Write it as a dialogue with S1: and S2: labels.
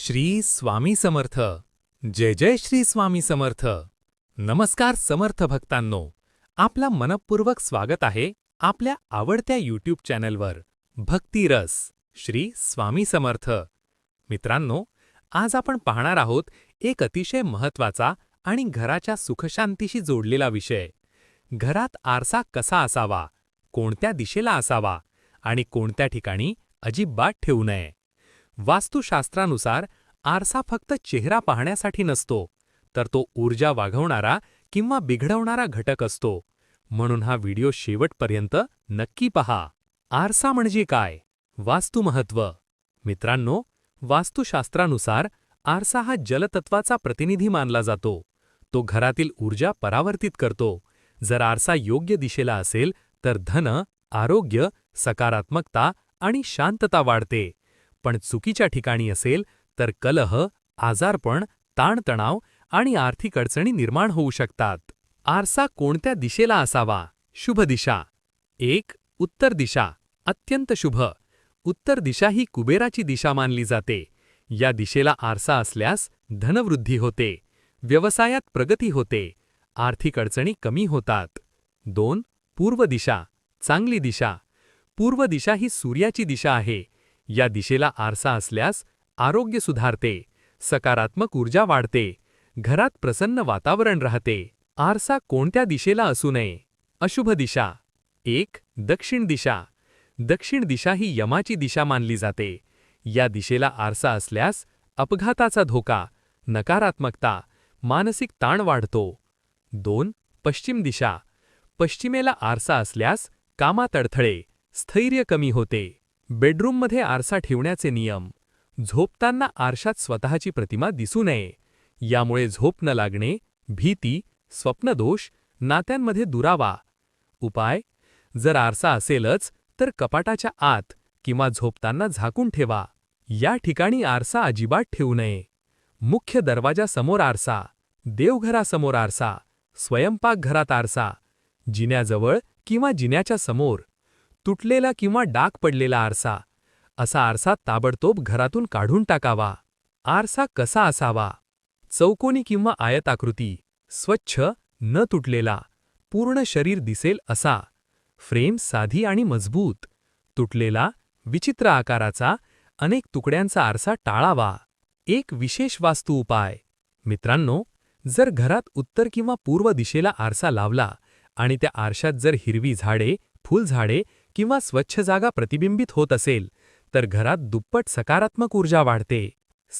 S1: श्री स्वामी समर्थ. जय जय श्री स्वामी समर्थ. नमस्कार समर्थ भक्तांनो, आपला मनपूर्वक स्वागत आहे आपल्या आवडत्या यूट्यूब चॅनलवर भक्तिरस श्री स्वामी समर्थ. मित्रांनो, आज आपण पाहणार आहोत एक अतिशय महत्त्वाचा आणि घराच्या सुखशांतीशी जोडलेला विषय. घरात आरसा कसा असावा, कोणत्या दिशेला असावा आणि कोणत्या ठिकाणी अजिबात ठेवू नये. वास्तुशास्त्रानुसार आरसा फक्त चेहरा पाहण्यासाठी नसतो, तर तो ऊर्जा वाढवणारा किंवा बिघडवणारा घटक असतो. म्हणून हा व्हिडिओ शेवटपर्यंत नक्की पहा. आरसा म्हणजे काय? वास्तुमहत्त्व. मित्रांनो, वास्तुशास्त्रानुसार आरसा हा जलतत्वाचा प्रतिनिधी मानला जातो. तो घरातील ऊर्जा परावर्तित करतो. जर आरसा योग्य दिशेला असेल तर धन, आरोग्य, सकारात्मकता आणि शांतता वाढते. पण चुकीच्या ठिकाणी असेल तर कलह, आजारपण, ताणतणाव आणि आर्थिक अडचणी निर्माण होऊ शकतात. आरसा कोणत्या दिशेला असावा? शुभ दिशा. 1. उत्तर दिशा. अत्यंत शुभ. उत्तर दिशा ही कुबेराची दिशा मानली जाते. या दिशेला आरसा असल्यास धनवृद्धी होते, व्यवसायात प्रगती होते, आर्थिक अडचणी कमी होतात. 2. पूर्व दिशा. चांगली दिशा. पूर्व दिशा ही सूर्याची दिशा आहे. या दिशेला आरसा असल्यास आरोग्य सुधारते, सकारात्मक ऊर्जा वाढते, घरात प्रसन्न वातावरण राहते. आरसा कोणत्या दिशेला असू नये? अशुभ दिशा. 1. दक्षिण दिशा. दक्षिण दिशा ही यमाची दिशा मानली जाते. या दिशेला आरसा असल्यास अपघाताचा धोका, नकारात्मकता, मानसिक ताण वाढतो. 2. पश्चिम दिशा. पश्चिमेला आरसा असल्यास कामात अडथळे, स्थैर्य कमी होते. बेडरूममध्ये आरसा ठेवण्याचे नियम. झोपताना आरशात स्वतःची प्रतिमा दिसू नये. यामुळे झोप न लागणे, भीती, स्वप्नदोष, नात्यांमध्ये दुरावा. उपाय: जर आरसा असेलच तर कपाटाच्या आत किंवा झोपताना झाकून ठेवा. या ठिकाणी आरसा अजिबात ठेवू नये. मुख्य दरवाजासमोर आरसा, देवघरासमोर आरसा, स्वयंपाकघरात आरसा, जिन्याजवळ किंवा जिन्याच्या समोर. तुटलेला किंवा डाग पडलेला आरसा. असा आरसा ताबडतोब घरातून काढून टाकावा. आरसा कसा असावा? चौकोनी किंवा आयताकृती, स्वच्छ, न तुटलेला, पूर्ण शरीर दिसेल असा. फ्रेम साधी आणि मजबूत. तुटलेला, विचित्र आकाराचा, अनेक तुकड्यांचा आरसा टाळावा. एक विशेष वास्तू उपाय. मित्रांनो, जर घरात उत्तर किंवा पूर्व दिशेला आरसा लावला आणि त्या आरशात जर हिरवी झाडे, फुलझाडे किंवा स्वच्छ जागा प्रतिबिंबित होत असेल तर घरात दुप्पट सकारात्मक ऊर्जा वाढते.